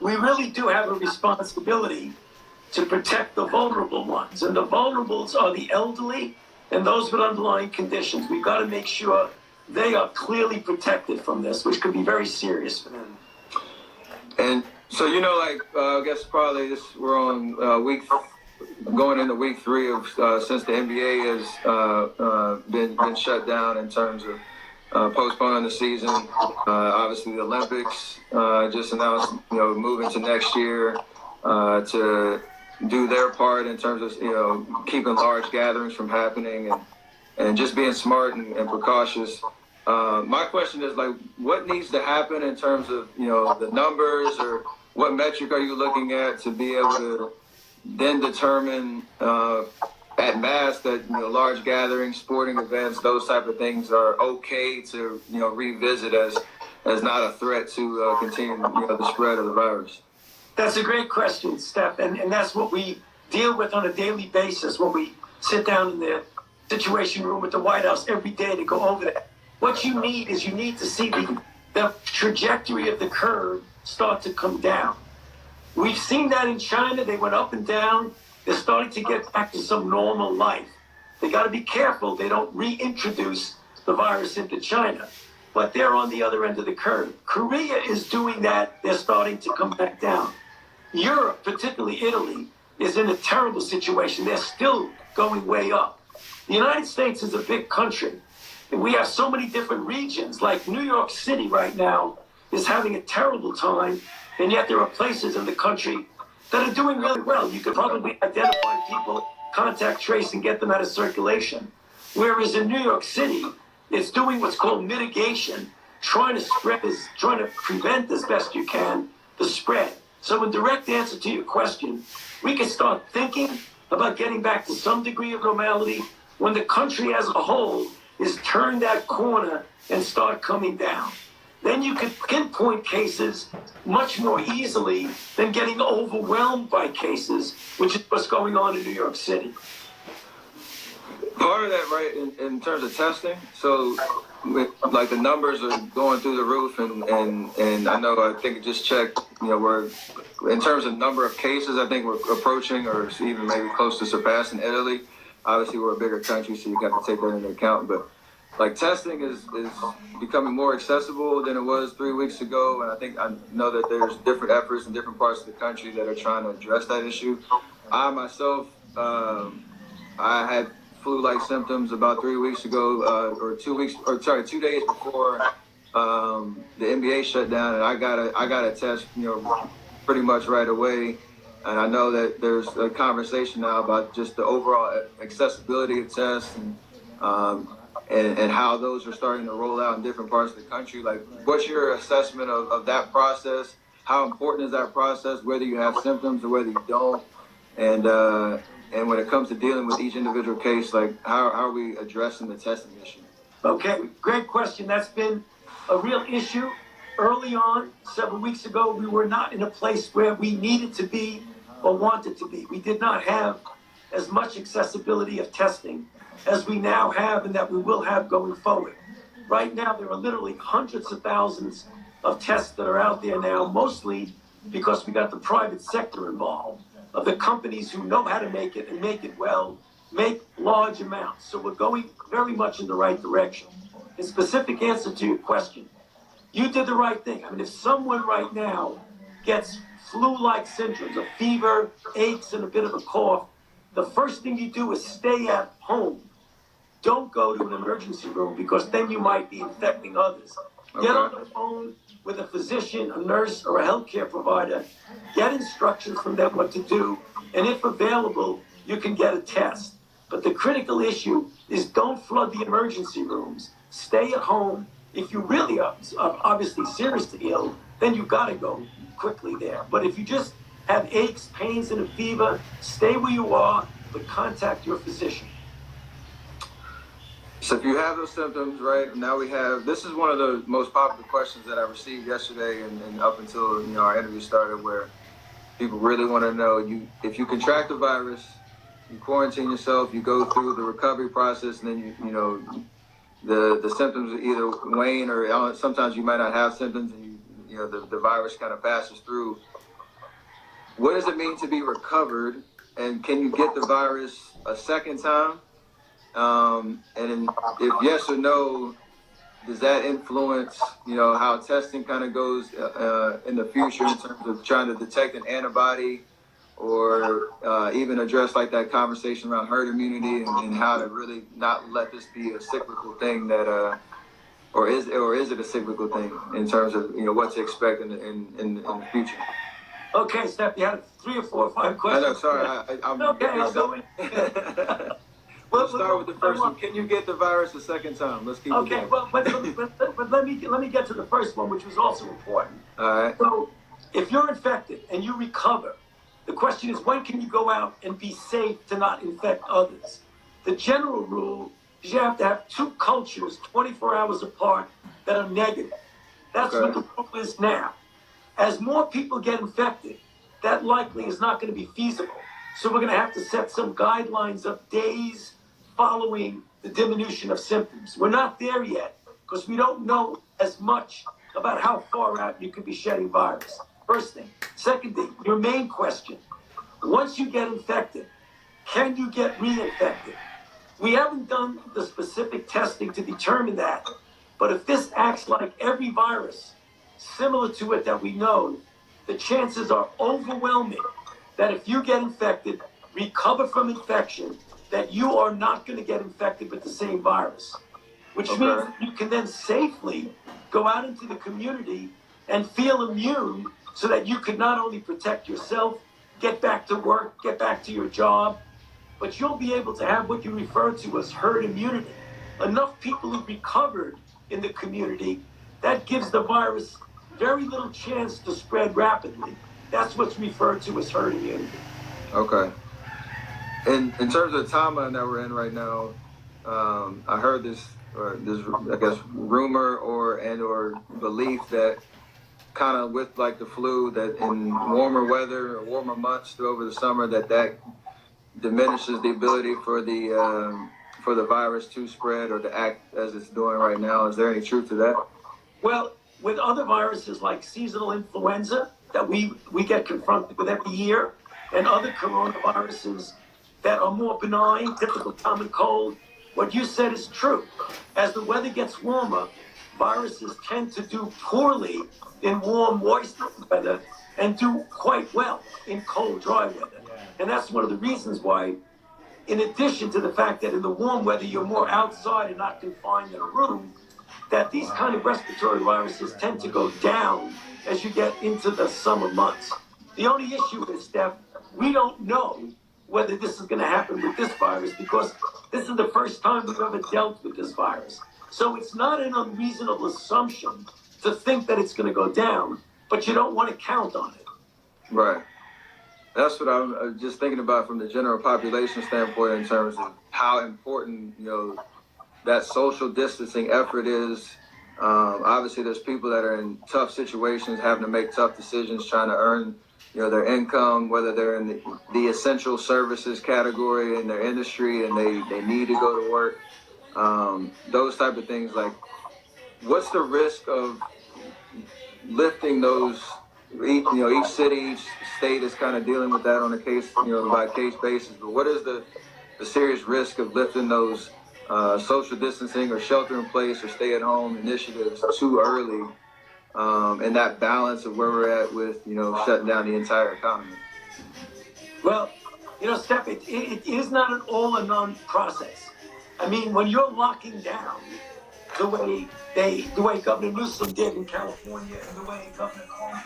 we really do have a responsibility to protect the vulnerable ones. And the vulnerables are the elderly and those with underlying conditions. We've got to make sure they are clearly protected from this, which could be very serious for them. And so, I guess probably we're on going into week 3 of since the NBA has been shut down in terms of postponing the season. Obviously, the Olympics just announced, moving to next year to do their part in terms of, keeping large gatherings from happening and just being smart and precautious. My question is, what needs to happen in terms of, the numbers, or what metric are you looking at to be able to then determine at mass that, large gatherings, sporting events, those type of things are okay to, revisit as not a threat to continue, the spread of the virus? That's a great question, Steph, and that's what we deal with on a daily basis when we sit down in the Situation Room at the White House every day to go over that. What you need is to see the trajectory of the curve start to come down. We've seen that in China. They went up and down. They're starting to get back to some normal life. They got to be careful they don't reintroduce the virus into China. But they're on the other end of the curve. Korea is doing that. They're starting to come back down. Europe, particularly Italy, is in a terrible situation. They're still going way up. The United States is a big country. And we have so many different regions. Like New York City right now is having a terrible time. And yet there are places in the country that are doing really well. You could probably identify people, contact trace, and get them out of circulation. Whereas in New York City, it's doing what's called mitigation, trying to prevent as best you can the spread. So in direct answer to your question, we can start thinking about getting back to some degree of normality when the country as a whole is turned that corner and start coming down. Then you can pinpoint cases much more easily than getting overwhelmed by cases, which is what's going on in New York City. Part of that, right, in terms of testing, so the numbers are going through the roof, and I think it just checked, we're, in terms of number of cases, I think we're approaching or even maybe close to surpassing Italy. Obviously, we're a bigger country, so you got to take that into account, but testing is becoming more accessible than it was 3 weeks ago, and I know that there's different efforts in different parts of the country that are trying to address that issue. I myself, I had flu-like symptoms about 3 weeks ago, or 2 days before the NBA shut down, and I got a test, pretty much right away. And I know that there's a conversation now about just the overall accessibility of tests and how those are starting to roll out in different parts of the country. What's your assessment of that process? How important is that process, whether you have symptoms or whether you don't? And when it comes to dealing with each individual case, how are we addressing the testing issue? Okay, great question. That's been a real issue. Early on, several weeks ago, we were not in a place where we needed to be or wanted to be. We did not have as much accessibility of testing as we now have and that we will have going forward. Right now, there are literally hundreds of thousands of tests that are out there now, mostly because we got the private sector involved, of the companies who know how to make it and make it well, make large amounts. So we're going very much in the right direction. In specific answer to your question, you did the right thing. I mean, if someone right now gets flu-like symptoms, a fever, aches, and a bit of a cough, the first thing you do is stay at home. Don't go to an emergency room, because then you might be infecting others. Okay. Get on the phone with a physician, a nurse, or a healthcare provider. Get instructions from them what to do, and if available, you can get a test. But the critical issue is don't flood the emergency rooms. Stay at home. If you really are obviously seriously ill, then you've got to go quickly there. But if you just have aches, pains, and a fever, stay where you are, but contact your physician. So if you have those symptoms, right, now this is one of the most popular questions that I received yesterday and up until, our interview started, where people really want to know, if you contract the virus, you quarantine yourself, you go through the recovery process, and then the symptoms either wane or sometimes you might not have symptoms, and the virus kind of passes through. what does it mean to be recovered, and can you get the virus a second time? And if yes or no, does that influence, how testing kind of goes in the future in terms of trying to detect an antibody, or even address like that conversation around herd immunity and how to really not let this be a cyclical thing that, or is it a cyclical thing in terms of what to expect in the future? Okay, Steph, you had 3 or 4 or 5 questions. I know, sorry, I'm okay. I'll go in. Let's start with the first one. Can you get the virus a second time? Let's keep it okay. going. Well, but let me get to the first one, which was also important. All right. So, if you're infected and you recover, the question is, when can you go out and be safe to not infect others? The general rule is you have to have 2 cultures 24 hours apart that are negative. That's Okay. what the rule is now. As more people get infected, that likely is not going to be feasible. So we're going to have to set some guidelines of days following the diminution of symptoms. We're not there yet because we don't know as much about how far out you could be shedding virus. First thing. Second thing, your main question. Once you get infected, can you get reinfected? We haven't done the specific testing to determine that. But if this acts like every virus similar to it that we know, the chances are overwhelming that if you get infected, recover from infection, that you are not going to get infected with the same virus, which Okay. means you can then safely go out into the community and feel immune so that you can not only protect yourself, get back to work, get back to your job, but you'll be able to have what you refer to as herd immunity. Enough people who recovered in the community, that gives the virus very little chance to spread rapidly. That's what's referred to as herd immunity. Okay. In terms of the timeline that we're in right now, I heard this I guess rumor or belief that kind of with like the flu, that in warmer weather or warmer months over the summer, that diminishes the ability for the virus to spread or to act as it's doing right now. Is there any truth to that? Well, with other viruses like seasonal influenza that we get confronted with every year, and other coronaviruses that are more benign, typical common cold, what you said is true. As the weather gets warmer, viruses tend to do poorly in warm, moist weather and do quite well in cold, dry weather. And that's one of the reasons why, in addition to the fact that in the warm weather you're more outside and not confined in a room, that these kind of respiratory viruses tend to go down as you get into the summer months. The only issue is, Steph, we don't know whether this is going to happen with this virus because this is the first time we've ever dealt with this virus. So it's not an unreasonable assumption to think that it's going to go down, but you don't want to count on it. Right. That's what I'm just thinking about from the general population standpoint in terms of how important, that social distancing effort is. Obviously, there's people that are in tough situations, having to make tough decisions, trying to earn, their income, whether they're in the essential services category in their industry and they need to go to work. Those type of things. Like, what's the risk of lifting those? Each city, each state is kind of dealing with that on a case, by case basis. But what is the serious risk of lifting those social distancing or shelter in place or stay at home initiatives too early, and that balance of where we're at with, shutting down the entire economy? Well, Steph, it is not an all or none process. I mean, when you're locking down the way Governor Newsom did in California and the way Governor Cuomo